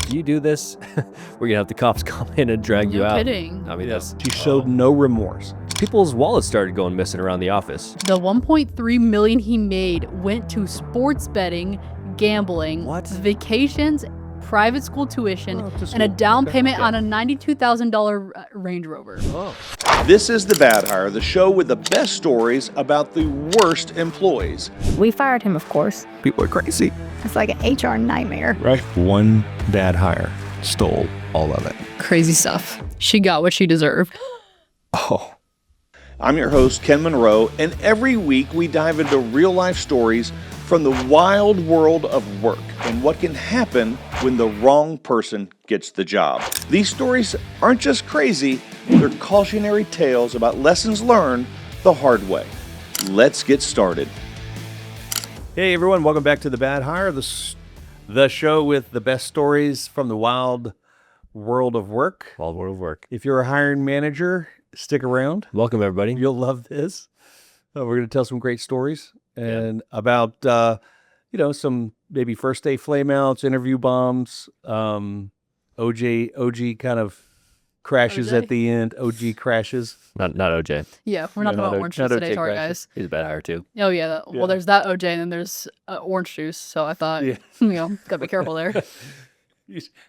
if you do this, we're going to have the cops come in and drag you out. Kidding. I mean, that's... She showed no remorse. People's wallets started going missing around the office. The $1.3 million he made went to sports betting, gambling, vacations, private school tuition, and a down payment on a $92,000 Range Rover. Oh. This is The Bad Hire, the show with the best stories about the worst employees. We fired him, of course. People are crazy. It's like an HR nightmare. Right. One bad hire stole all of it. Crazy stuff. She got what she deserved. Oh. I'm your host, Ken Monroe, and every week we dive into real-life stories from the wild world of work and what can happen when the wrong person gets the job. These stories aren't just crazy, they're cautionary tales about lessons learned the hard way. Let's get started. Hey everyone, welcome back to The Bad Hire, the show with the best stories from the wild world of work. Wild world of work. If you're a hiring manager, stick around. Welcome, everybody. You'll love this. We're going to tell some great stories and about, some maybe first day flameouts, interview bombs, OG kind of crashes at the end. OG crashes. Not OJ. Yeah, we're not about orange juice today, sorry guys. He's a bad hire too. Oh yeah, well there's that OJ and then there's orange juice, so I thought, gotta be careful there.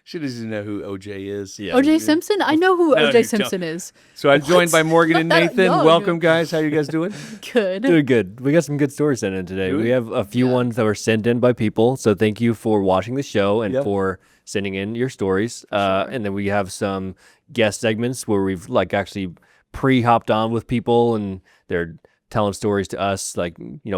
She doesn't know who OJ is. Yeah. OJ Simpson? I know who OJ Simpson is. So I'm joined by Morgan and Nathan. No, Welcome, guys. How you guys doing? Good. Doing good. We got some good stories sent in today. We have a few ones that were sent in by people. So thank you for watching the show and for sending in your stories. And then we have some guest segments where we've actually pre-hopped on with people and they're telling stories to us,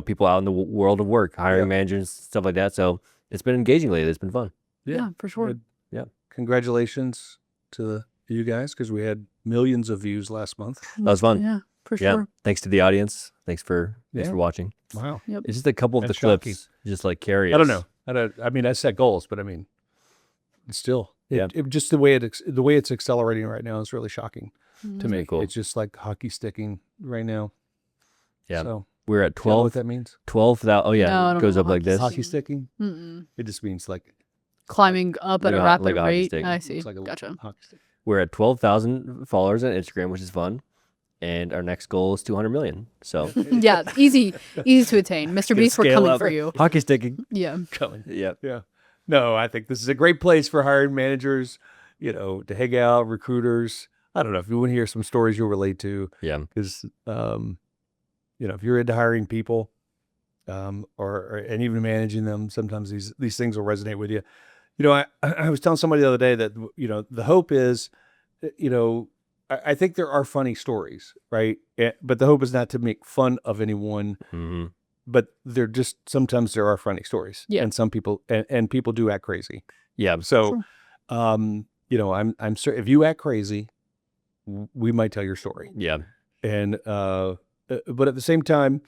people out in the world of work, hiring managers, stuff like that. So it's been engaging lately. It's been fun. Yeah, for sure. Good. Yeah. Congratulations to you guys because we had millions of views last month. That was fun. Yeah, for sure. Thanks to the audience. Thanks for watching. Wow. Yep. It's just a couple of the clips just carry us. I don't know. I mean, I set goals, but I mean, it's still just the way it's accelerating right now is really shocking to me. Cool. It's just like hockey sticking right now. Yeah. So we're at 12. You know what that means? 12,000. Oh yeah, No, it goes up like hockey this. Hockey sticking? Mm-mm. It just means Climbing up at a rapid hockey rate. stick. I see. It's like a Gotcha. hockey stick. We're at 12,000 followers on Instagram, which is fun. And our next goal is 200 million. So Yeah, easy to attain. Mr. Beast, we're coming for you. Hockey sticking. Yeah. Coming. Yeah. Yeah. No, I think this is a great place for hiring managers, to hang out, recruiters. I don't know if you want to hear some stories you'll relate to. Yeah. Because, if you're into hiring people, and even managing them, sometimes these things will resonate with you. I was telling somebody the other day that, the hope is, I think there are funny stories, right? But the hope is not to make fun of anyone, but sometimes there are funny stories. Yeah. And some people, and people do act crazy. Yeah. So, I'm sure if you act crazy, we might tell your story. Yeah. And, but at the same time,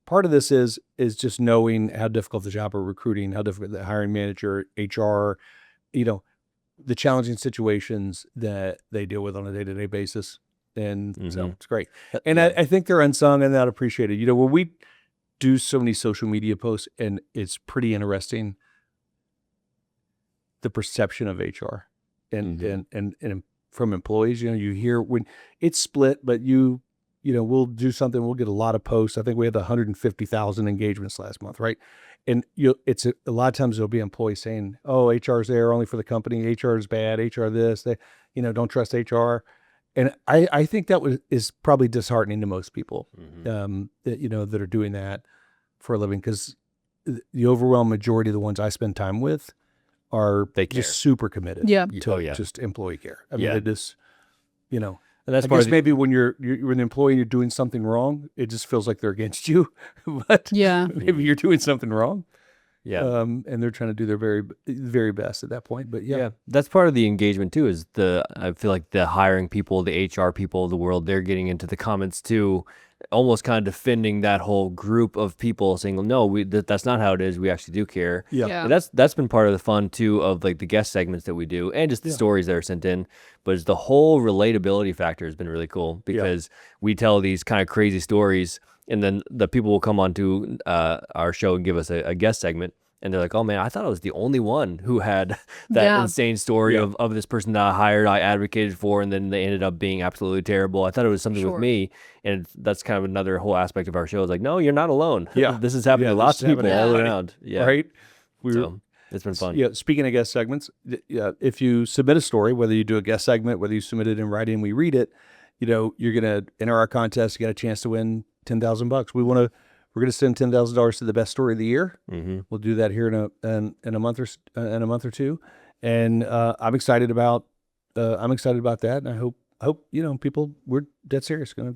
part of this is just knowing how difficult the job of recruiting, how difficult the hiring manager, HR, the challenging situations that they deal with on a day-to-day basis. And so it's great. And I think they're unsung and not appreciated. When we do so many social media posts, and it's pretty interesting, the perception of HR and from employees, you hear when it's split, but we'll do something. We'll get a lot of posts. I think we had 150,000 engagements last month, right? And it's a lot of times there'll be employees saying, "Oh, HR's there only for the company. HR is bad. HR this. They, don't trust HR." And I think that is probably disheartening to most people, that are doing that for a living, because the overwhelming majority of the ones I spend time with are just super committed. To just employee care. I mean, it is, And that's maybe when you're an employee and you're doing something wrong, it just feels like they're against you. But maybe you're doing something wrong. Yeah. And they're trying to do their very, very best at that point. But that's part of the engagement too, is I feel like the hiring people, the HR people of the world, they're getting into the comments too, almost kind of defending that whole group of people, saying, no, that's not how it is. We actually do care. Yeah. And that's been part of the fun too of the guest segments that we do and just the stories that are sent in. But it's the whole relatability factor has been really cool, because we tell these kind of crazy stories, and then the people will come onto our show and give us a guest segment. and they're like, oh man, I thought I was the only one who had that Yeah. insane story of this person that I hired, I advocated for, and then they ended up being absolutely terrible. I thought it was something with me, and that's kind of another whole aspect of our show. It's like, no, you're not alone. Yeah. This is happening to this lots is of people happening all to around. Yeah, Right? So it's been fun. Yeah. Speaking of guest segments, if you submit a story, whether you do a guest segment, whether you submit it in writing, we read it. You're gonna enter our contest. You got a chance to win $10,000. We're gonna send $10,000 to the best story of the year. Mm-hmm. We'll do that here in a month or two, and I'm excited about that. And I hope people, we're dead serious. Gonna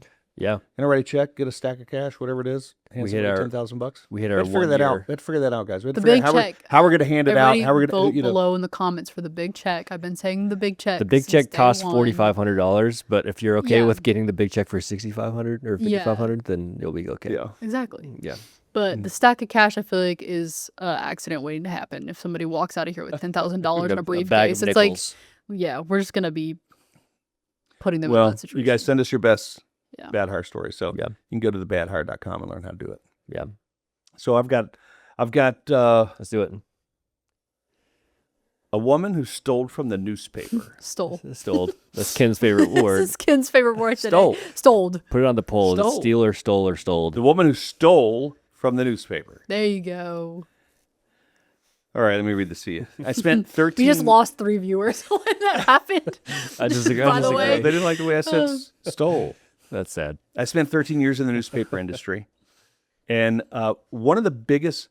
write a check, get a stack of cash, whatever it is. We hit our $10,000. We hit our Figure 1 that year. out. Let's figure that out, guys. We have The to figure big out check. how we're gonna hand it out. Everybody How we're vote gonna below in the comments for the big check. I've been saying the big check. The big since check day costs one. $4,500, but if you're okay Yeah. with getting the big check for $6,500 or $5,500, then you'll be okay. Yeah. Exactly. Yeah. But the stack of cash, I feel like, is an accident waiting to happen. If somebody walks out of here with $10,000 in a bag briefcase, of it's like, nickels. yeah, we're just gonna be putting them in Well, that situation. you guys send us your best Yeah. bad hire stories. So Yeah. you can go to thebadhire.com and learn how to do it. Yeah. So I've got Let's do it. a woman who stole from the newspaper. Stole. Stole. That's Ken's favorite word. This is Ken's favorite word today. Stole. Stole. Put it on the poll. Is it Stole. steal or stole or stole? The woman who stole from the newspaper. There you go. All right, let me read this to you. I spent 13. We just lost 3 viewers when that happened. I disagree. By the way. They didn't like the way I said stole. That's sad. I spent 13 years in the newspaper industry, and one of the biggest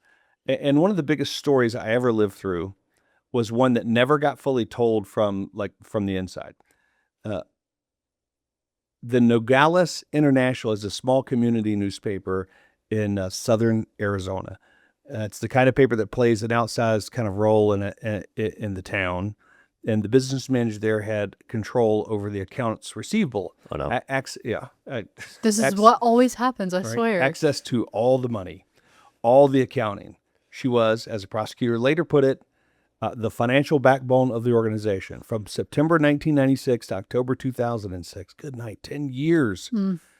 stories I ever lived through was one that never got fully told from the inside. The Nogales International is a small community newspaper in southern Arizona. It's the kind of paper that plays an outsized kind of role in the town. And the business manager there had control over the accounts receivable. Oh, no. This is what always happens, I right? swear. Access to all the money, all the accounting. She was, as a prosecutor later put it, the financial backbone of the organization. From September 1996 to October 2006, good night, 10 years.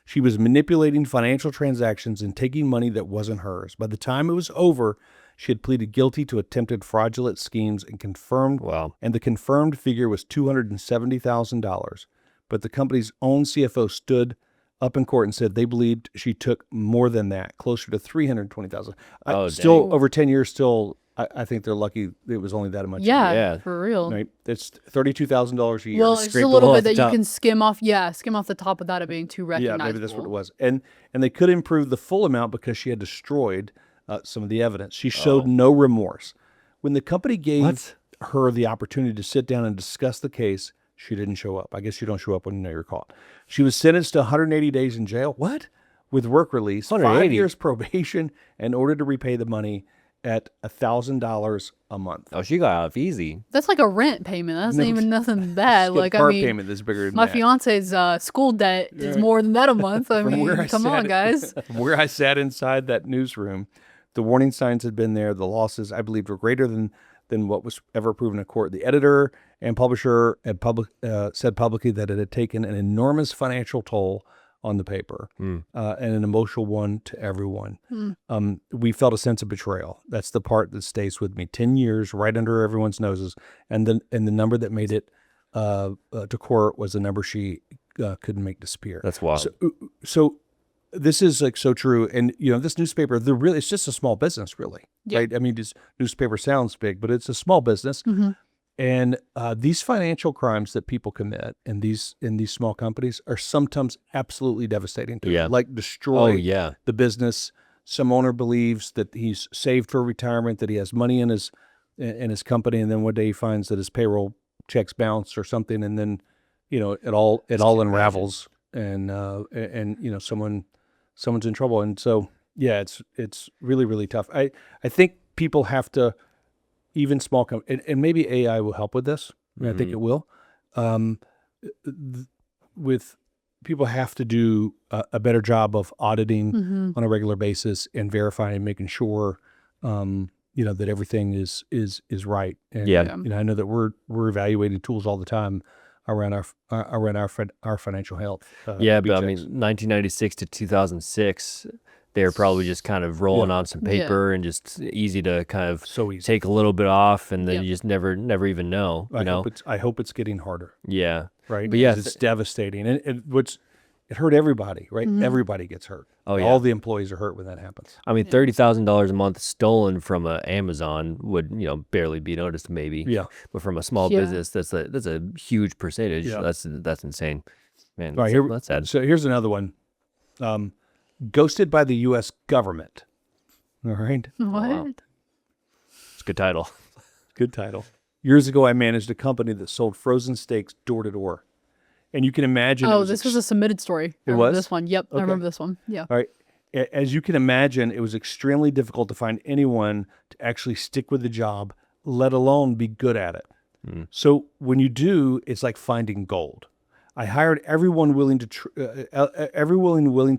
She was manipulating financial transactions and taking money that wasn't hers. By the time it was over, she had pleaded guilty to attempted fraudulent schemes and confirmed. Wow. And the confirmed figure was $270,000. But the company's own CFO stood up in court and said they believed she took more than that, closer to $320,000. Still, dang. over 10 years, I think they're lucky it was only that much. Yeah, for real. Right? It's $32,000 a year. Well, it's Scrape a the little whole bit off the that you top. can skim off the top without it being too Yeah, recognizable. maybe that's what it was. And they could improve the full amount because she had destroyed some of the evidence. She showed no remorse. When the company gave her the opportunity to sit down and discuss the case, she didn't show up. I guess you don't show up when you know you're caught. She was sentenced to 180 days in jail. What? With work release, 5 180? years probation, in order to repay the money at $1,000 a month. Oh, she got off easy. That's like a rent payment. That's not even nothing bad. Like, I car mean, payment that's bigger than my that. fiance's school debt is more than that a month. I mean, where I come on, sat- guys. From where I sat inside that newsroom, the warning signs had been there. The losses, I believed, were greater than what was ever proven in court. The editor and publisher had said publicly that it had taken an enormous financial toll on the paper and an emotional one to everyone. We felt a sense of betrayal. That's the part that stays with me. 10 years right under everyone's noses. And the number that made it to court was the number she couldn't make disappear. That's wild. So this is like so true. And, this newspaper, it's just a small business, really. Yeah. Right? I mean, this newspaper sounds big, but it's a small business. And these financial crimes that people commit in these small companies are sometimes absolutely devastating to them. Like destroy the business. Some owner believes that he's saved for retirement, that he has money in his company, and then one day he finds that his payroll checks bounce or something, and then it all unravels, and someone's in trouble. And so it's really, really tough. I think people have to. Even small companies, and maybe AI will help with this. I mean, I think it will. With people have to do a better job of auditing on a regular basis and verifying and making sure, that everything is right. And, I know that we're evaluating tools all the time around our financial health. But I mean, 1996 to 2006. They're probably just kind of rolling on some paper and just easy to kind of take a little bit off, and then you just never even know. I hope it's getting harder. Yeah. Right. But it's devastating, and it hurt everybody. Right. Everybody gets hurt. Oh yeah. All the employees are hurt when that happens. I mean, $30,000 a month stolen from Amazon would barely be noticed, maybe. Yeah. But from a small business, that's a huge percentage. Yeah. That's insane, man. All right, that's sad. So here's another one. Ghosted by the U.S. government. All right. What? Wow. It's a good title. Good title. Years ago, I managed a company that sold frozen steaks door to door. And you can imagine. Oh, this was a submitted story. It was? This one. Yep. Okay. I remember this one. Yeah. All right. As you can imagine, it was extremely difficult to find anyone to actually stick with the job, let alone be good at it. So when you do, it's like finding gold. I hired everyone willing to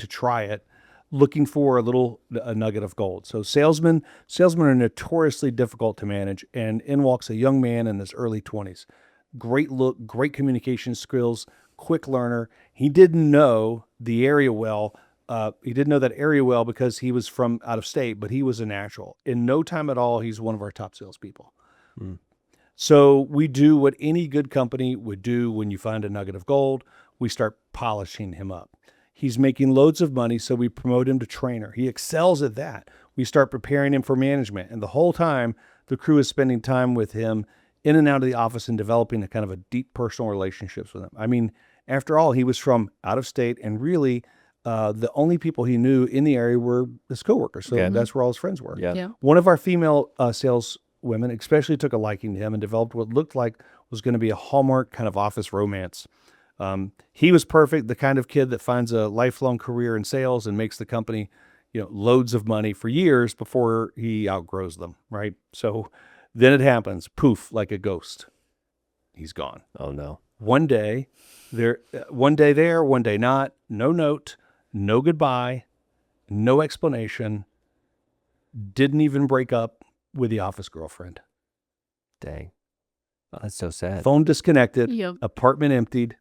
try it, looking for a nugget of gold. So salesmen are notoriously difficult to manage, and in walks a young man in his early 20s. Great look, great communication skills, quick learner. He didn't know the area well. He didn't know that area well because he was from out of state, but he was a natural. In no time at all, he's one of our top salespeople. So we do what any good company would do when you find a nugget of gold. We start polishing him up. He's making loads of money, so we promote him to trainer. He excels at that. We start preparing him for management. And the whole time, the crew is spending time with him in and out of the office and developing a kind of a deep personal relationships with him. I mean, after all, he was from out of state, and really the only people he knew in the area were his coworkers. So that's where all his friends were. Yeah. One of our female sales women especially took a liking to him and developed what looked like was going to be a hallmark kind of office romance. He was perfect, the kind of kid that finds a lifelong career in sales and makes the company, loads of money for years before he outgrows them, right? So then it happens, poof, like a ghost. He's gone. Oh no. One day there, one day not, no note, no goodbye, no explanation, didn't even break up with the office girlfriend. Dang. Oh, that's so sad. Phone disconnected, Yep. apartment emptied,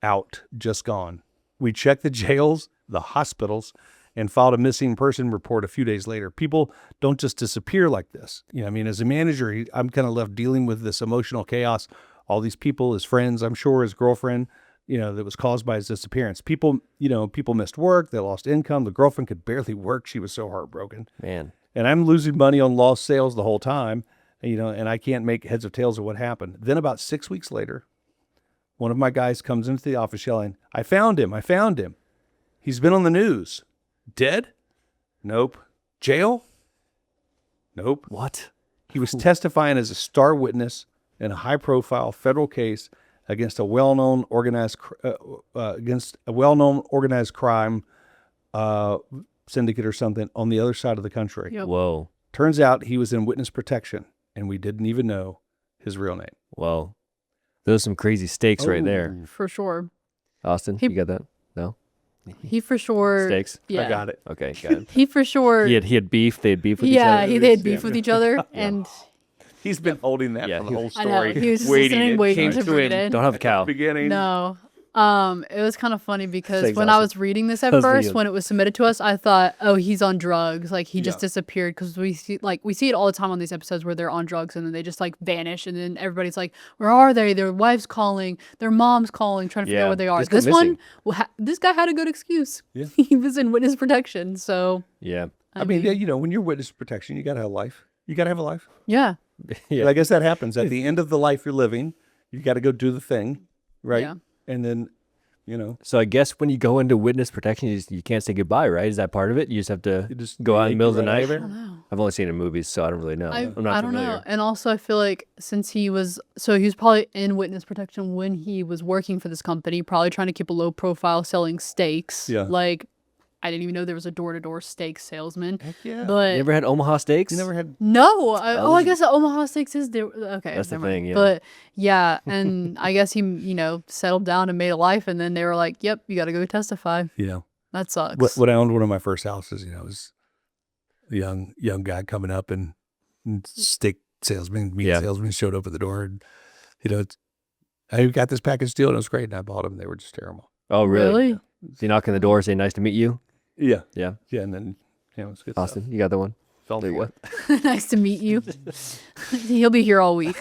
out, just gone. We checked the jails, the hospitals, and filed a missing person report a few days later. People don't just disappear like this. As a manager, I'm kind of left dealing with this emotional chaos. All these people, his friends, I'm sure his girlfriend, that was caused by his disappearance. People missed work. They lost income. The girlfriend could barely work. She was so heartbroken. Man. And I'm losing money on lost sales the whole time, and I can't make heads or tails of what happened. Then about 6 weeks later, one of my guys comes into the office yelling, I found him. He's been on the news. Dead? Nope. Jail? Nope. What? He was testifying as a star witness in a high-profile federal case against a well-known organized crime syndicate or something on the other side of the country. Yep. Whoa. Turns out he was in witness protection, and we didn't even know his real name. Whoa. Those are some crazy stakes right there. For sure. Austin, you got that? No? He for sure. Stakes? Yeah. I got it. Okay, got it. He for sure. He had beef. They had beef with each other. Yeah, they had beef with each other, and He's been holding that Yeah, for the whole I know story. he was just waiting Came to bring it in. Don't have a cow. Beginning. No. It was kind of funny because Thanks, when I Austin. was reading this at That was first, video. when it was submitted to us, I thought, oh, he's on drugs. Like he just disappeared, because we see it all the time on these episodes where they're on drugs and then they just vanish, and then everybody's like, where are they? Their wife's calling, their mom's calling, trying to figure out Yeah, where they are. just go This missing. one, this guy had a good excuse. Yeah. He was in witness protection, so Yeah. I mean, when you're witness protection, you got to have a life. You got to have a life. yeah. Yeah. And I guess that happens at the end of the life you're living. You got to go do the thing, right? Yeah. And then, So I guess when you go into witness protection, you can't say goodbye, right? Is that part of it? You just have to go out in the middle of the night? I don't know. I've only seen it in movies, so I don't really know. I I'm not don't familiar. know. And also, I feel like since he was probably in witness protection when he was working for this company, probably trying to keep a low profile selling steaks. Yeah. I didn't even know there was a door-to-door steak salesman. Heck yeah. But You ever had Omaha steaks? You never had. no, I guess the Omaha steaks is there. Okay, That's the never mind. thing, yeah. But yeah, and I guess he, settled down and made a life, and then they were like, "Yep, you got to go testify." Yeah. That sucks. When I owned one of my first houses, was a young guy coming up and steak salesman, meat salesman showed up at the door, and I got this package deal and it was great, and I bought them. They were just terrible. Oh, really? Really? So you knock on the door, say, nice to meet you? Yeah. Yeah. Yeah, and then it was good Austin, stuff. you got the one? Fell There for you it. Nice to meet you. He'll be here all week.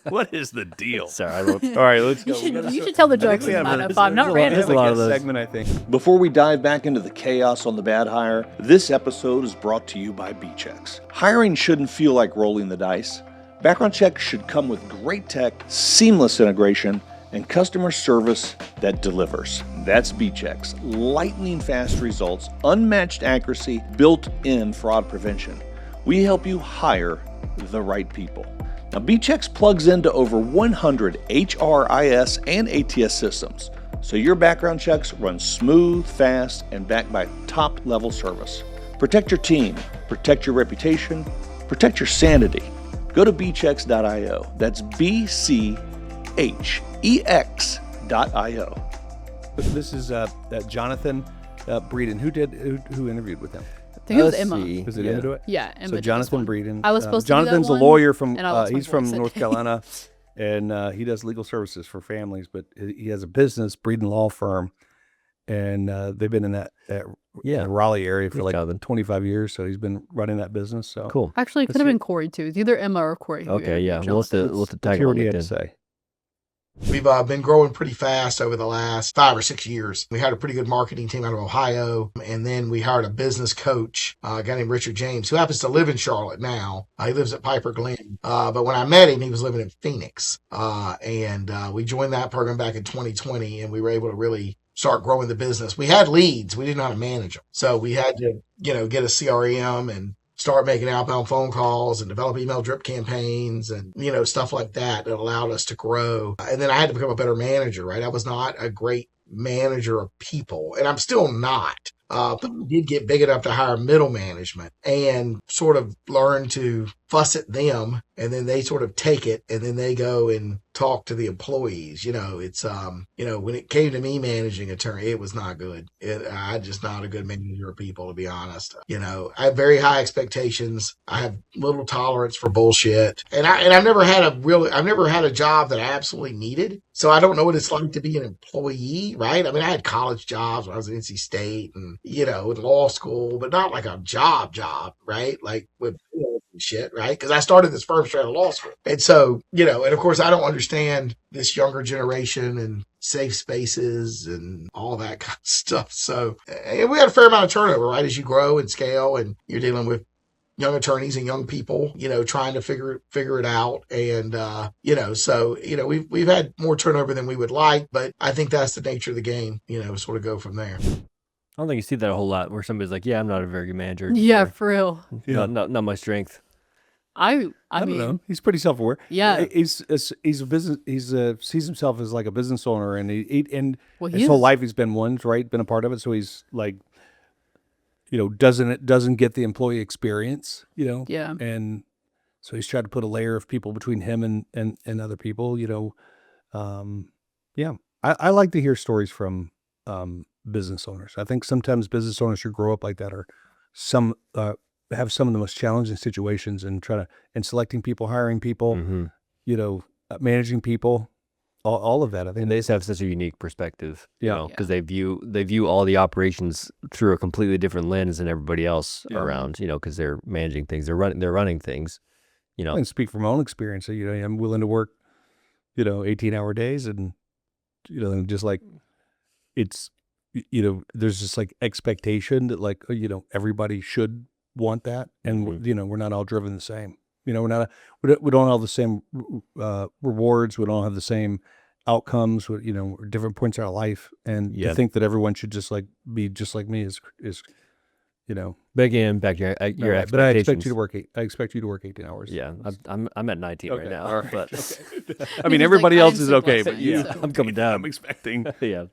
What is the deal? Sorry, I don't. All right, let's go. You should tell the jokes we have about a- it if I'm not there's a lot- ready. there's a lot of those. segment, I think. Before we dive back into the chaos on the bad hire, this episode is brought to you by BChex. Hiring shouldn't feel like rolling the dice. Background checks should come with great tech, seamless integration, and customer service that delivers. That's BChex. Lightning fast results, unmatched accuracy, built-in fraud prevention. We help you hire the right people. Now, BChex plugs into over 100 HRIS and ATS systems, so your background checks run smooth, fast, and backed by top-level service. Protect your team, protect your reputation, protect your sanity. Go to bchex.io. That's BChex.io. This is Jonathan Breeden. Who interviewed with him? I think it was Let's Emma. see. Was it Yeah. Emma do it? Yeah, Emma. So did Jonathan this one. Breeden. I was supposed to do that Jonathan's a one, lawyer from. and I lost my He's from voice that North day. Carolina, and he does legal services for families. But he has a business, Breeden Law Firm, and they've been in that Yeah. Raleigh area for like Jonathan. 25 years. So he's been running that business. So Cool. Actually, it could have been Corey too. It's either Emma or Corey. who Okay, yeah. interviewed We'll have Jonathan. to Let's tag hear on what he had to LinkedIn. say. We've been growing pretty fast over the last 5 or 6 years. We hired a pretty good marketing team out of Ohio, and then we hired a business coach, a guy named Richard James, who happens to live in Charlotte now. He lives at Piper Glen. But when I met him, he was living in Phoenix. And we joined that program back in 2020, and we were able to really start growing the business. We had leads. We didn't know how to manage them. So we had to, get a CRM and start making outbound phone calls and develop email drip campaigns and, stuff like that allowed us to grow. And then I had to become a better manager, right? I was not a great manager of people, and I'm still not. But we did get big enough to hire middle management and sort of learn to fuss at them, and then they sort of take it, and then they go and talk to the employees. It's when it came to me managing attorney, it was not good. I'm just not a good manager of people, to be honest. I have very high expectations. I have little tolerance for bullshit, and I've never had a job that I absolutely needed. So I don't know what it's like to be an employee, right? I mean, I had college jobs when I was at NC State and, in law school, but not like a job, right? Like with shit, right? Because I started this firm straight out of law school. And so, and of course, I don't understand this younger generation and safe spaces and all that kind of stuff. So and we had a fair amount of turnover, right? As you grow and scale and you're dealing with young attorneys and young people, trying to figure it out. And, we've had more turnover than we would like, but I think that's the nature of the game, sort of go from there. I don't think you see that a whole lot where somebody's like, yeah, I'm not a very good manager. Yeah, Or, for real. Yeah. not my strength. I don't mean, know. He's pretty self-aware. Yeah. He's a business. Sees himself as like a business owner, and Well, his whole life he's been one, right? Been a part of it. So he's like, doesn't get the employee experience, Yeah. and so he's tried to put a layer of people between him and other people, yeah. I like to hear stories from business owners. I think sometimes business owners who grow up like that have some of the most challenging situations and selecting people, hiring people, Mm-hmm. Managing people, all of that. I think And they just have such a unique perspective, Yeah. because they view all the operations through a completely different lens than everybody else Yeah. around, because they're managing things, they're running things, I can speak from my own experience. So, I'm willing to work, 18-hour days, and and just like it's, there's just like expectation that like, everybody should want that, and we're not all driven the same. We don't have the same rewards. We don't have the same outcomes. We're different points in our life, and to think that everyone should just like be just like me is. But again, back to your expectations. But I expect you to work 18 hours. Yeah, I'm at 19 right now, all right. but I mean, He's everybody like, else I'm is so okay, blessed, but you. so- I'm coming down. I'm expecting. yeah,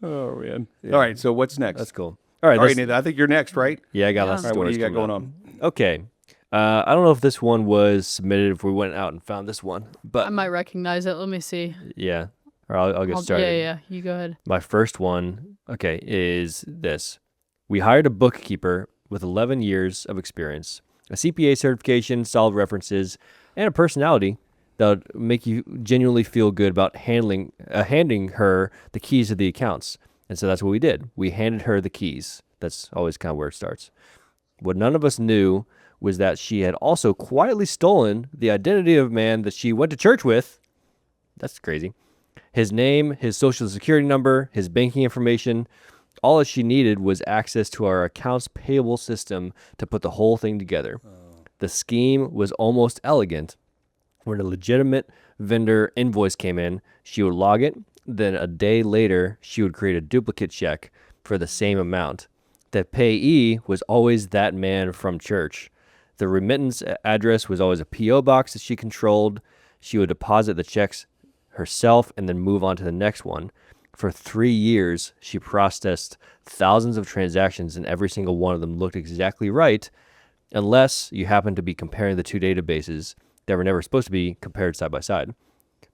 Oh man! Yeah. All right. So what's next? that's cool. All right, All right, let's- Nathan. I think you're next, right? yeah, I got Yeah. lots All of right. What do stories you got coming going up. on? Okay, I don't know if this one was submitted if we went out and found this one, but I might recognize it. Let me see. yeah, or I'll get started. Yeah. You go ahead. My first one, is this. We hired a bookkeeper with 11 years of experience, a CPA certification, solid references, and a personality that would make you genuinely feel good about handing her the keys to the accounts. And so that's what we did. We handed her the keys. That's always kind of where it starts. What none of us knew was that she had also quietly stolen the identity of a man that she went to church with. That's crazy. His name, his social security number, his banking information. All that she needed was access to our accounts payable system to put the whole thing together. The scheme was almost elegant. When a legitimate vendor invoice came in, she would log it. Then a day later, she would create a duplicate check for the same amount. The payee was always that man from church. The remittance address was always a P.O. box that she controlled. She would deposit the checks herself and then move on to the next one. For 3 years, she processed thousands of transactions, and every single one of them looked exactly right, unless you happen to be comparing the two databases that were never supposed to be compared side by side.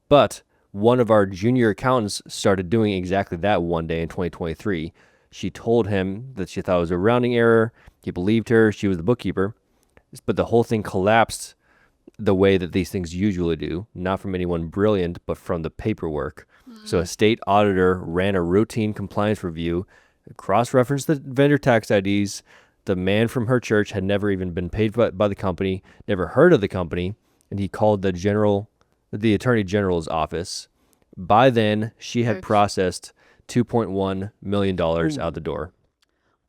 But one of our junior accountants started doing exactly that one day in 2023. She told him that she thought it was a rounding error. He believed her. She was the bookkeeper. But the whole thing collapsed the way that these things usually do, not from anyone brilliant, but from the paperwork. So a state auditor ran a routine compliance review, cross-referenced the vendor tax IDs. The man from her church had never even been paid by the company, never heard of the company, and he called the attorney general's office. By then, she had processed $2.1 million out the door.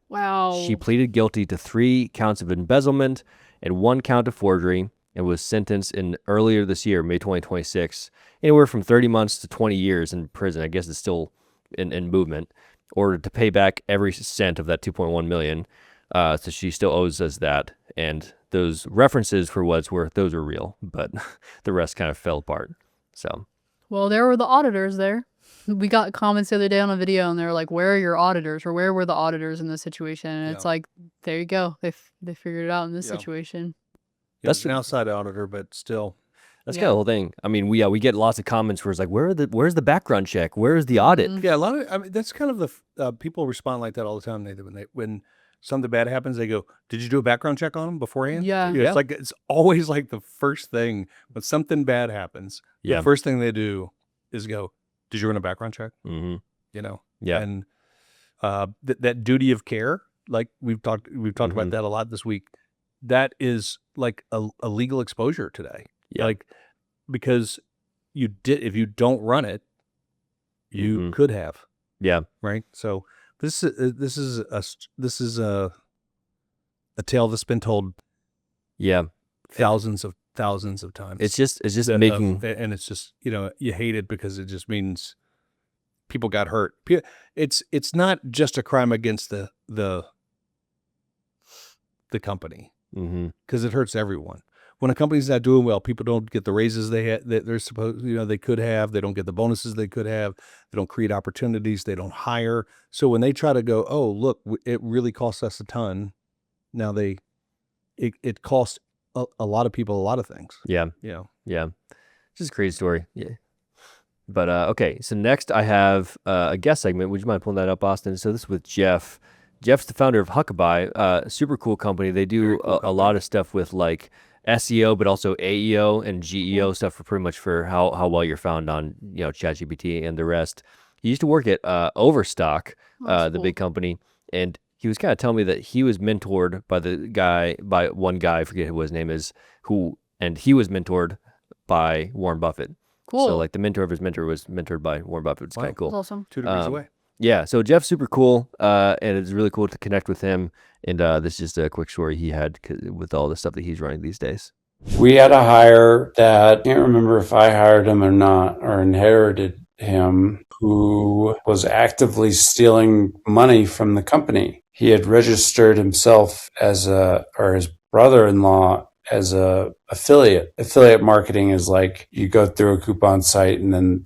Wow. She pleaded guilty to 3 counts of embezzlement and 1 count of forgery, and was sentenced in earlier this year, May 2026, anywhere from 30 months to 20 years in prison. I guess it's still in movement, ordered to pay back every cent of that 2.1 million. So she still owes us that. And those references for what it's worth, those are real, but the rest kind of fell apart. So, well, there were the auditors there. We got comments the other day on a video, and they were like, "Where are your auditors?" or "Where were the auditors in this situation?" And it's like, there you go. They figured it out in this situation. That's an outside auditor, but still. That's kind of the whole thing. I mean, we get lots of comments where it's like, where's the background check? Where's the audit? Yeah, a lot of, I mean, that's kind of the, people respond like that all the time, Nathan. When something bad happens, they go, "Did you do a background check on them beforehand?" Yeah. It's like, it's always like the first thing when something bad happens, the first thing they do is go, "Did you run a background check?" Mm-hmm. You know? Yeah. And that duty of care, like we've talked about that a lot this week. That is like a legal exposure today. Yeah. Like, because if you don't run it, you could have. Yeah. Right. So this is a tale that's been told. Yeah. Thousands of times. It's just making, and it's just, you hate it because it just means people got hurt. It's not just a crime against the company, because it hurts everyone. When a company's not doing well, people don't get the raises that they're supposed, they could have. They don't get the bonuses they could have. They don't create opportunities. They don't hire. So when they try to go, "Oh, look, it really costs us a ton," now it costs a lot of people a lot of things. Yeah. It's just a crazy story. Yeah. But okay, so next I have a guest segment. Would you mind pulling that up, Austin? So this is with Jeff. Jeff's the founder of Huckabye, super cool company. They do a lot of stuff with like SEO, but also AEO and GEO stuff for pretty much for how well you're found on ChatGPT and the rest. He used to work at Overstock, the big company, and he was kind of telling me that he was mentored by one guy, I forget who his name is, and he was mentored by Warren Buffett. Cool. So like the mentor of his mentor was mentored by Warren Buffett. It's kind of cool. That's awesome. 2 degrees away. Yeah, so Jeff's super cool, and it's really cool to connect with him. And this is just a quick story he had with all the stuff that he's running these days. We had a hire that, I can't remember if I hired him or not, or inherited him, who was actively stealing money from the company. He had registered himself or his brother-in-law as a affiliate. Affiliate marketing is like you go through a coupon site and then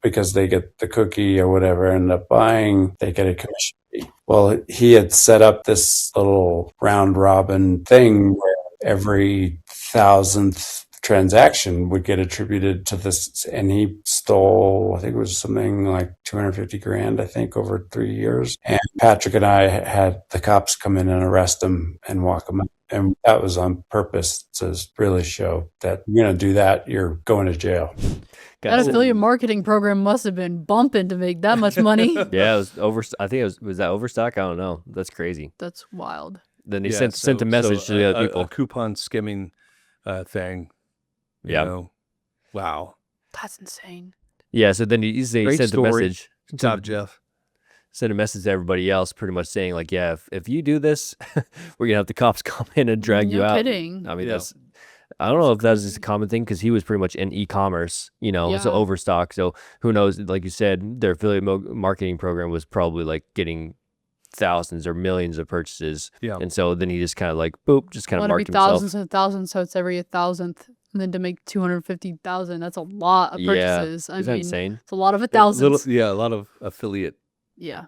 because they get the cookie or whatever, end up buying, they get a commission fee. Well, he had set up this little round robin thing where every 1,000th transaction would get attributed to this, and he stole, I think it was something like 250 grand, I think, over 3 years. And Patrick and I had the cops come in and arrest him and walk him out. And that was on purpose to really show that you're going to do that, you're going to jail. That affiliate marketing program must have been bumping to make that much money. Yeah, it was over. I think was that Overstock? I don't know. That's crazy. That's wild. Then he sent a message to the other people. A coupon skimming thing. You know. Wow. That's insane. Yeah, so then he sent a message. Good job, Jeff. Sent a message to everybody else, pretty much saying like, yeah, if you do this, we're gonna have the cops come in and drag you out. Kidding. I mean, I don't know if that's just a common thing because he was pretty much in e-commerce, so Overstock. So who knows? Like you said, their affiliate marketing program was probably like getting thousands or millions of purchases. Yeah. And so then he just kind of like, boop, just kind of marked himself. Thousands and thousands, so it's every 1,000th. And then to make 250,000, that's a lot of purchases. Yeah. Isn't that insane? It's a lot of 1,000s. A lot of affiliate. Yeah.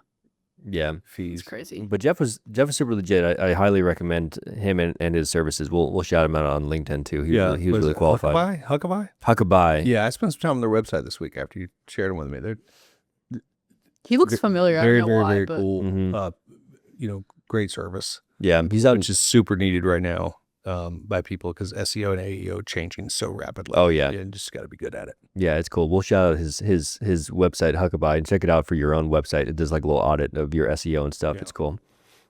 Fees. It's crazy. But Jeff was super legit. I highly recommend him and his services. We'll shout him out on LinkedIn too. He was really qualified. Huckabye. Yeah, I spent some time on their website this week after you shared them with me. He looks familiar. Very, I don't know why, very but... cool. Mm-hmm. Great service. Yeah, he's out, which is super needed right now by people because SEO and AEO changing so rapidly. Oh yeah, and just got to be good at it. Yeah, it's cool. We'll shout out his website Huckabye and check it out for your own website. It does like a little audit of your SEO and stuff. Yeah. It's cool.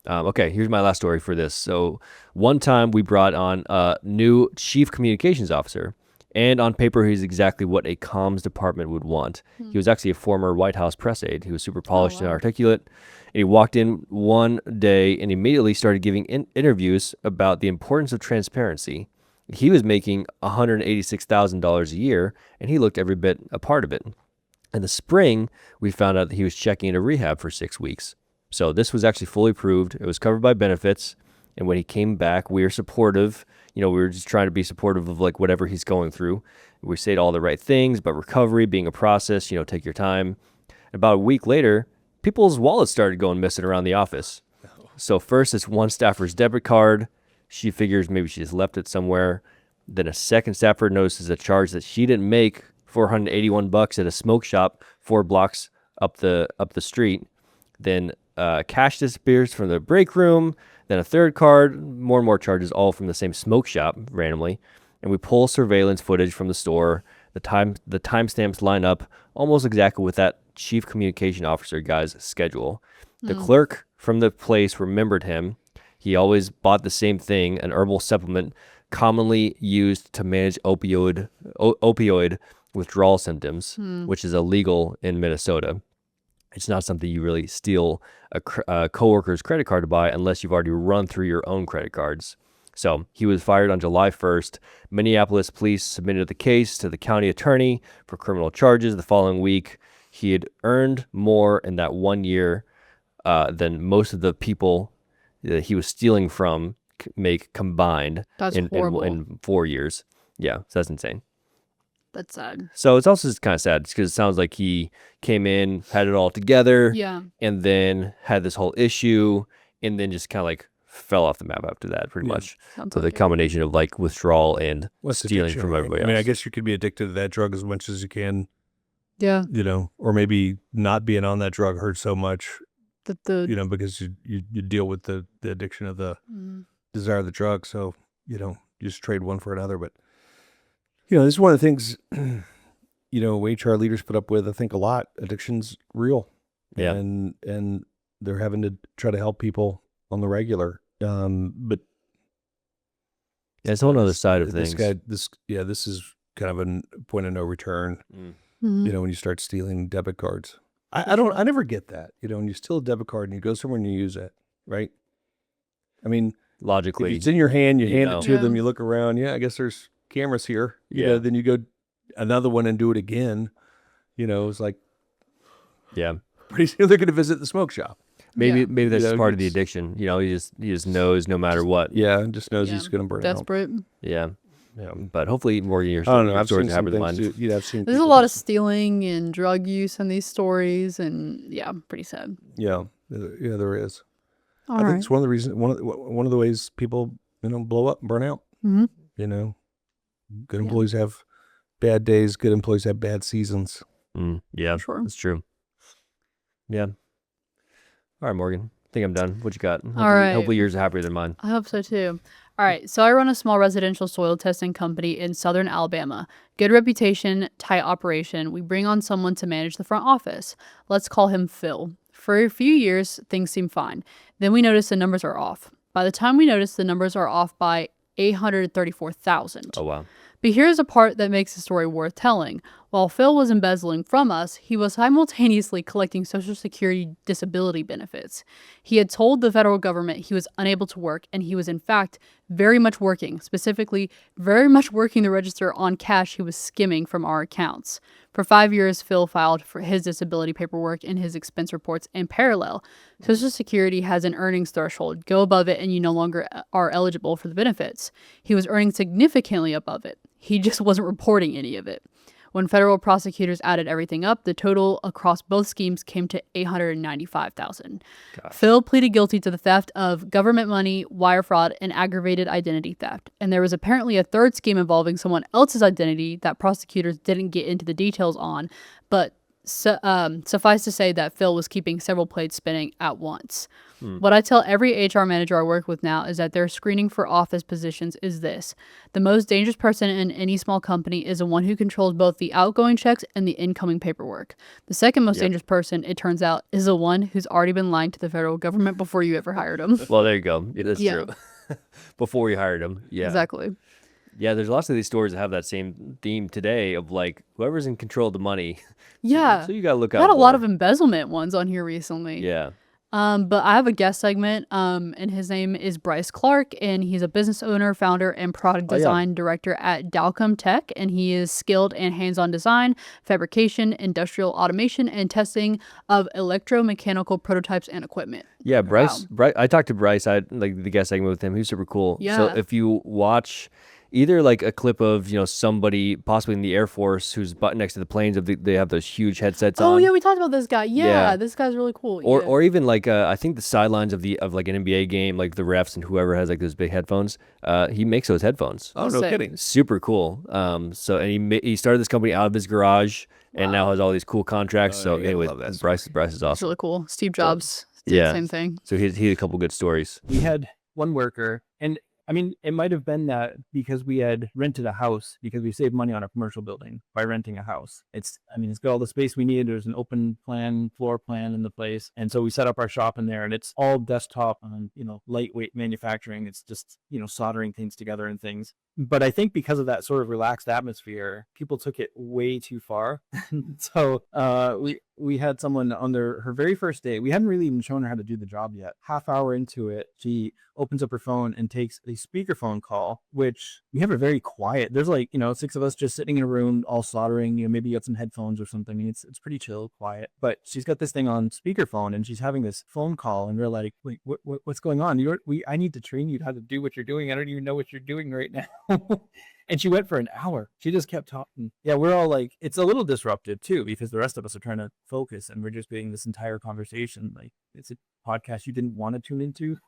Okay, here's my last story for this. So one time we brought on a new chief communications officer. And on paper, he's exactly what a comms department would want. He was actually a former White House press aide. He was super polished and articulate. And he walked in one day and immediately started giving interviews about the importance of transparency. He was making $186,000 a year, and he looked every bit a part of it. In the spring, we found out that he was checking into rehab for 6 weeks. So this was actually fully proved. It was covered by benefits. And when he came back, we were supportive. We were just trying to be supportive of like whatever he's going through. We said all the right things, but recovery being a process, take your time. About a week later, people's wallets started going missing around the office. So first, it's one staffer's debit card. She figures maybe she just left it somewhere. Then a second staffer notices a charge that she didn't make, $481 at a smoke shop 4 blocks up the street. Then cash disappears from the break room. Then a third card, more and more charges, all from the same smoke shop randomly. And we pull surveillance footage from the store. The timestamps line up almost exactly with that chief communication officer guy's schedule. The clerk from the place remembered him. He always bought the same thing, an herbal supplement commonly used to manage opioid withdrawal symptoms, which is illegal in Minnesota. It's not something you really steal a coworker's credit card to buy unless you've already run through your own credit cards. So he was fired on July 1st. Minneapolis police submitted the case to the county attorney for criminal charges the following week. He had earned more in that 1 year than most of the people that he was stealing from make combined in 4 years. Yeah, so that's insane. That's sad. So it's also just kind of sad because it sounds like he came in, had it all together, and then had this whole issue, and then just kind of like fell off the map after that, pretty much. So the combination of like withdrawal and stealing from everybody else. I mean, I guess you could be addicted to that drug as much as you can. Yeah. Or maybe not being on that drug hurts so much that because you deal with the addiction of the desire of the drug. So, you just trade one for another, but this is one of the things, HR leaders put up with, I think, a lot. Addiction's real. Yeah. And they're having to try to help people on the regular. But it's a whole other side of things. This is kind of a point of no return, when you start stealing debit cards. I never get that, when you steal a debit card and you go somewhere and you use it, right? I mean, logically, if it's in your hand, you hand it to them, you look around, I guess there's cameras here, then you go another one and do it again, it's like, pretty soon they're going to visit the smoke shop. Maybe that's just part of the addiction. He just knows no matter what. Yeah, just knows he's going to burn out. Desperate. Yeah. But hopefully more years. I don't know. I've seen some things too. I've seen. There's a lot of stealing and drug use in these stories, and pretty sad. Yeah, there is. I think it's one of the reasons. One of the ways people blow up and burn out. Mm-hmm. Good employees have bad days. Good employees have bad seasons. Yeah, sure. That's true. Yeah. All right, Morgan. I think I'm done. What you got? All right. Hopefully yours are happier than mine. I hope so too. All right, so I run a small residential soil testing company in southern Alabama. Good reputation, tight operation. We bring on someone to manage the front office. Let's call him Phil. For a few years, things seem fine. Then we notice the numbers are off. By the time we notice, the numbers are off by $834,000. Oh, wow. But here's a part that makes the story worth telling. While Phil was embezzling from us, he was simultaneously collecting Social Security disability benefits. He had told the federal government he was unable to work, and he was in fact very much working, specifically very much working the register on cash he was skimming from our accounts. For 5 years, Phil filed for his disability paperwork and his expense reports in parallel. Social Security has an earnings threshold. Go above it and you no longer are eligible for the benefits. He was earning significantly above it. He just wasn't reporting any of it. When federal prosecutors added everything up, the total across both schemes came to $895,000. Phil pleaded guilty to the theft of government money, wire fraud, and aggravated identity theft. And there was apparently a third scheme involving someone else's identity that prosecutors didn't get into the details on, but suffice to say that Phil was keeping several plates spinning at once. What I tell every HR manager I work with now is that their screening for office positions is this. The most dangerous person in any small company is the one who controls both the outgoing checks and the incoming paperwork. The second most dangerous person, it turns out, is the one who's already been lying to the federal government before you ever hired him. Well, there you go. That's true. Before we hired him. Yeah. Exactly. Yeah, there's lots of these stories that have that same theme today of like whoever's in control of the money. Yeah. So you got to look out. I had a lot of embezzlement ones on here recently. Yeah. But I have a guest segment, and his name is Bryce Clark, and he's a business owner, founder, and product design director at Dalcom Tech, and he is skilled in hands-on design, fabrication, industrial automation, and testing of electromechanical prototypes and equipment. Yeah, Bryce. I talked to Bryce. I like the guest segment with him. He's super cool. Yeah. So if you watch either like a clip of somebody possibly in the Air Force who's button next to the planes, they have those huge headsets on. Oh yeah, we talked about this guy. Yeah. This guy's really cool. Or even like I think the sidelines of like an NBA game, like the refs and whoever has like those big headphones. He makes those headphones. Oh, no kidding. Super cool. So and he started this company out of his garage and now has all these cool contracts. So anyway, Bryce is awesome. It's really cool. Steve Jobs did the same thing. So he had a couple good stories. We had one worker, and I mean, it might have been that because we had rented a house, because we saved money on a commercial building by renting a house. It's got all the space we needed. There's an open plan, floor plan in the place. And so we set up our shop in there, and it's all desktop, lightweight manufacturing. It's just, soldering things together and things. But I think because of that sort of relaxed atmosphere, people took it way too far. So we had someone on her very first day. We hadn't really even shown her how to do the job yet. Half hour into it, she opens up her phone and takes a speakerphone call, which we have a very quiet. There's 6 of us just sitting in a room, all soldering. Maybe you got some headphones or something. It's pretty chill, quiet. But she's got this thing on speakerphone, and she's having this phone call, and we're like, wait, what's going on? I need to train you how to do what you're doing. I don't even know what you're doing right now. And she went for an hour. She just kept talking. Yeah, we're all like, it's a little disruptive too, because the rest of us are trying to focus, and we're just doing this entire conversation. Like, it's a podcast you didn't want to tune into.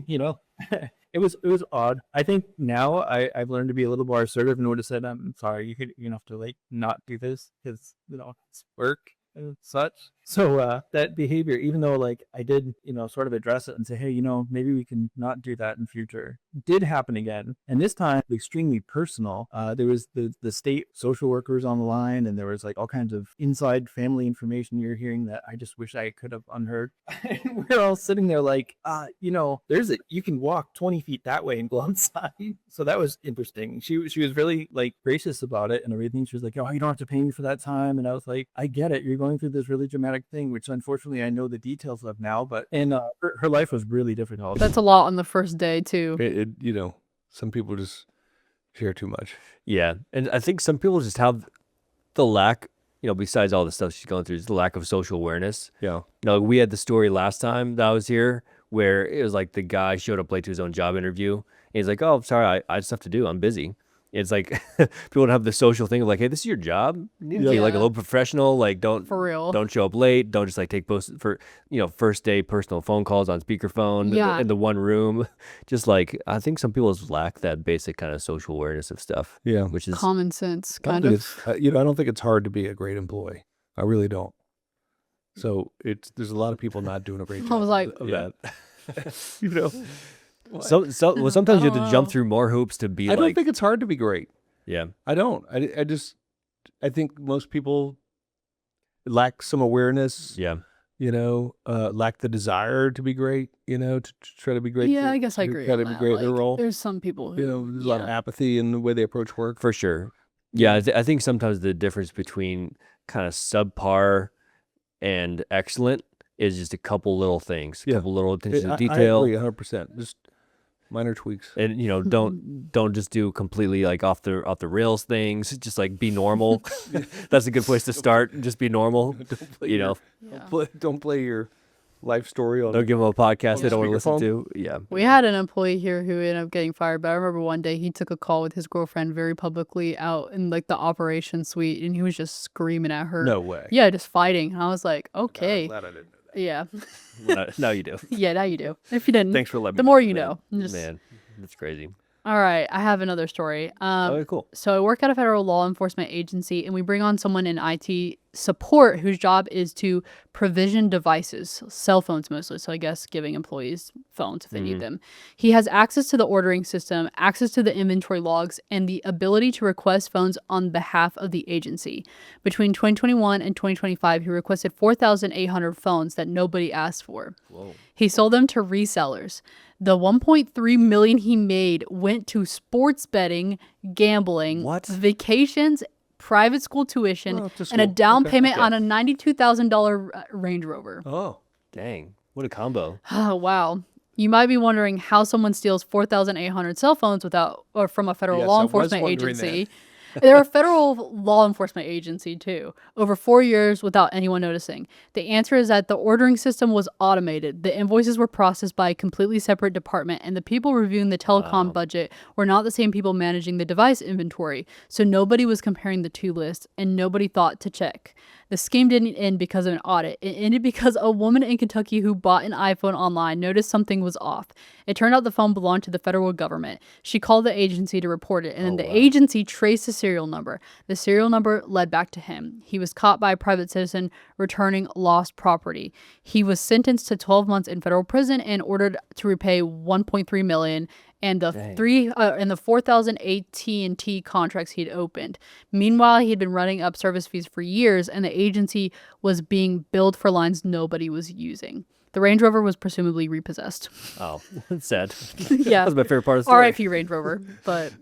It was odd. I think now I've learned to be a little more assertive and would have said, I'm sorry, you have to not do this because it's work and such. So that behavior, even though I did, sort of address it and say, hey, maybe we can not do that in future, did happen again. And this time, extremely personal. There was the state social workers on the line, and there was all kinds of inside family information you're hearing that I just wish I could have unheard. And we're all sitting there you can walk 20 feet that way and go outside. So that was interesting. She was really gracious about it and everything. She was like, oh, you don't have to pay me for that time. And I was like, I get it. You're going through this really dramatic thing, which unfortunately I know the details of now, but her life was really difficult. That's a lot on the first day too. Some people just share too much. Yeah, and I think some people just have the lack, besides all the stuff she's going through, is the lack of social awareness. Yeah. We had the story last time that I was here where it was the guy showed up late to his own job interview, and he's like, oh, sorry, I have stuff to do, I'm busy. It's people don't have the social thing of hey, this is your job. You need to be a little professional. Don't for real. Don't show up late. Don't just take first day personal phone calls on speakerphone in the one room. Just I think some people just lack that basic kind of social awareness of stuff. Yeah, which is common sense. Kind of. I don't think it's hard to be a great employee. I really don't. So there's a lot of people not doing a great job. I was like, of that. Well, sometimes you have to jump through more hoops to be I don't think it's hard to be great. Yeah. I don't. I think most people lack some awareness. Yeah. Lack the desire to be great, to try to be great. Yeah, I guess I agree. Got to be great in their role. There's some people who, There's a lot of apathy in the way they approach work. For sure. Yeah, I think sometimes the difference between kind of subpar and excellent is just a couple little things, a couple little attention to detail. I agree 100%. Just minor tweaks. And don't just do completely like off the rails things. Just like be normal. That's a good place to start. Just be normal. Don't play your life story on. Don't give them a podcast they don't want to listen to. Yeah. We had an employee here who ended up getting fired, but I remember one day he took a call with his girlfriend very publicly out in like the operations suite, and he was just screaming at her. No way. Yeah, just fighting. And I was like, okay. I'm glad I didn't know that. Yeah. Now you do. Yeah, now you do. If you didn't, Thanks for letting me the know. more you know. Man, that's crazy. All right, I have another story. Okay, cool. So I work at a federal law enforcement agency, and we bring on someone in IT support whose job is to provision devices, cell phones mostly. So I guess giving employees phones if they need them. He has access to the ordering system, access to the inventory logs, and the ability to request phones on behalf of the agency. Between 2021 and 2025, he requested 4,800 phones that nobody asked for. Whoa. He sold them to resellers. The $1.3 million he made went to sports betting, gambling, vacations, private school tuition, and a down payment on a $92,000 Range Rover. Oh, dang. What a combo. Oh, wow. You might be wondering how someone steals 4,800 cell phones from a federal law enforcement agency. They're a federal law enforcement agency, too, over 4 years without anyone noticing. The answer is that the ordering system was automated. The invoices were processed by a completely separate department, and the people reviewing the telecom budget were not the same people managing the device inventory. So nobody was comparing the two lists, and nobody thought to check. The scheme didn't end because of an audit. It ended because a woman in Kentucky who bought an iPhone online noticed something was off. It turned out the phone belonged to the federal government. She called the agency to report it, and then the agency traced the serial number. The serial number led back to him. He was caught by a private citizen returning lost property. He was sentenced to 12 months in federal prison and ordered to repay $1.3 million and the 4,000 AT&T contracts he'd opened. Meanwhile, he had been running up service fees for years, and the agency was being billed for lines nobody was using. The Range Rover was presumably repossessed. Oh, that's sad. Yeah. That's my favorite part of the story. R.I.P. Range Rover, but...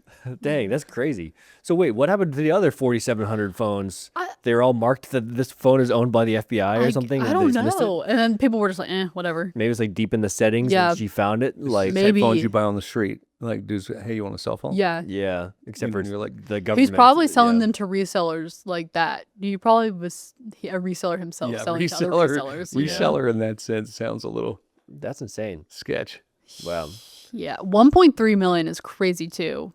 Dang, that's crazy. So wait, what happened to the other 4,700 phones? They're all marked that this phone is owned by the FBI or something? I don't know. And then people were just like, whatever. Maybe it's like deep in the settings and she found it. Like maybe. Phones you buy on the street. Like, dudes, hey, you want a cell phone? Yeah. Yeah, except for you're like the government. He's probably selling them to resellers like that. He probably was a reseller himself selling to other resellers. Reseller in that sense sounds a little... That's insane. Sketch. Wow. Yeah, 1.3 million is crazy too.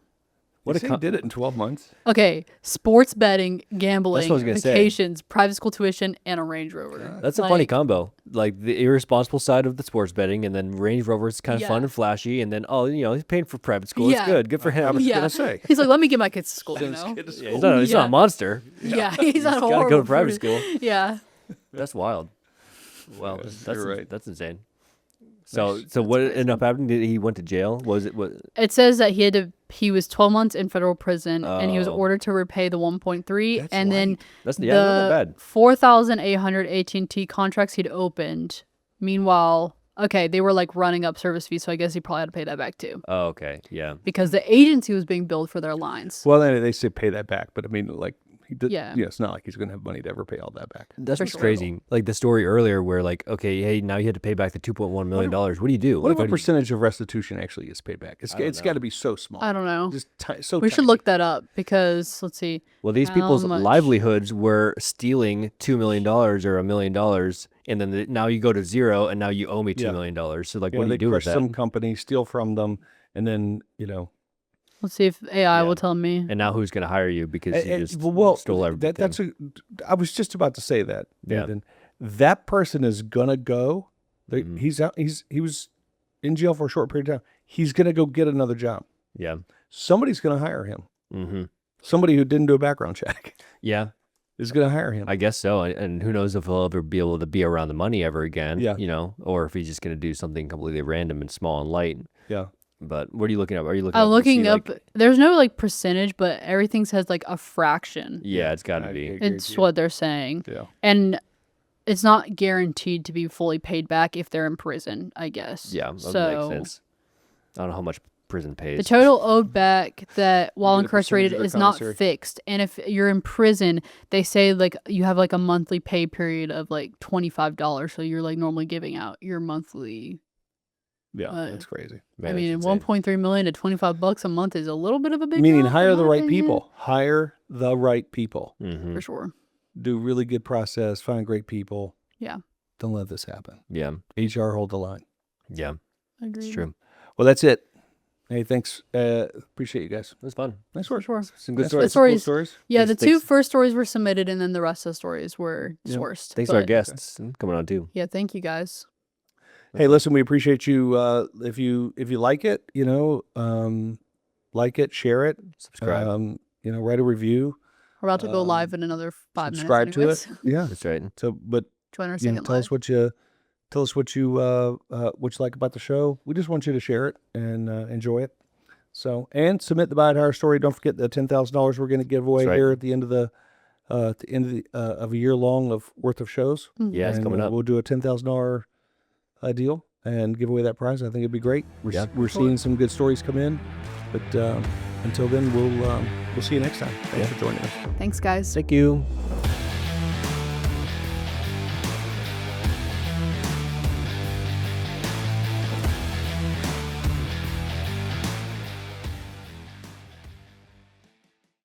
What he did it in 12 months? Okay, sports betting, gambling, That's what I was gonna vacations, private school tuition, and a Range Rover. That's a funny combo. Like the irresponsible side of the sports betting, and then Range Rover is kind of fun and flashy, and then he's paying for private school. It's good for him. I was gonna say. He's like, let me get my kids to school. He's not a monster. Yeah, he's not got to go to private school. Yeah, that's wild. Well, that's right. That's insane. So what ended up happening? He went to jail? It says that he was 12 months in federal prison, and he was ordered to repay the 1.3, and then not bad. 4,800 AT&T contracts he'd opened. Meanwhile, they were like running up service fees, so I guess he probably had to pay that back too. Oh, okay, yeah. Because the agency was being billed for their lines. Well, they say pay that back, but I mean, like, it's not like he's going to have money to ever pay all that back. That's what's crazy. Like the story earlier where like, okay, hey, now you had to pay back the $2.1 million. What do you do? What percentage of restitution actually is paid back? It's got to be so small. I don't know. Just we should look that up because, let's see. Well, these people's livelihoods were stealing $2 million or $1 million, and then now you go to zero, and now you owe me $2 million. So like, what do you do with that? Some company, steal from them, and then, Let's see if AI will tell me. And now who's going to hire you because you just stole everything? I was just about to say that. Yeah. That person is going to go. He's out. He was in jail for a short period of time. He's going to go get another job. Yeah. Somebody's going to hire him. Mm-hmm. Somebody who didn't do a background check. Yeah. Is going to hire him. I guess so. And who knows if he'll ever be able to be around the money ever again. Yeah. Or if he's just going to do something completely random and small and light. Yeah. But what are you looking up? Are you looking I'm up? to looking see, up. like- There's no like percentage, but everything says like a fraction. yeah, it's got to I be. agree It's with you. what they're saying. Yeah. And it's not guaranteed to be fully paid back if they're in prison, I guess. Yeah, that so makes sense. I don't know how much prison pays. the total owed back that while get a percentage incarcerated of their is not commissary. fixed. And if you're in prison, they say like you have like a monthly pay period of like $25. So you're like normally giving out your monthly. Yeah, that's crazy. Man, I mean, it's insane. 1.3 million to $25 a month is a little bit of a big Meaning jump, hire in the my right opinion. people. Hire the right people. Mhm. For sure. Do really good process. Find great people. Yeah. Don't let this happen. Yeah, HR hold the line. yeah, Agreed. it's true. Well, that's it. Hey, thanks. Appreciate you guys. It was fun. Nice For work. sure. Some good Nice stories. work. stories. Cool stories. Yeah, Thanks- the two thanks- first stories were submitted, and then the rest of the stories were sourced. Thanks to our But, guests coming on too. Yeah, thank you guys. Hey, listen, we appreciate you. If you like it, like it, share it, Subscribe. write a review. We're about to go live in another 5 minutes. Subscribe to it. anyways. Yeah. That's right. So, but Join our you know, second tell live. us what you like about the show. We just want you to share it and enjoy it. So, and submit the buy it hire story. Don't forget the $10,000 we're going to give away That's right. here at the end of of a year long of worth of shows. Yeah, it's And, coming up. We'll do a $10,000 deal and give away that prize. I think it'd be great. We're seeing some good stories come in, but until then, we'll see you next time. Thanks for joining us. Thanks, guys. Thank you.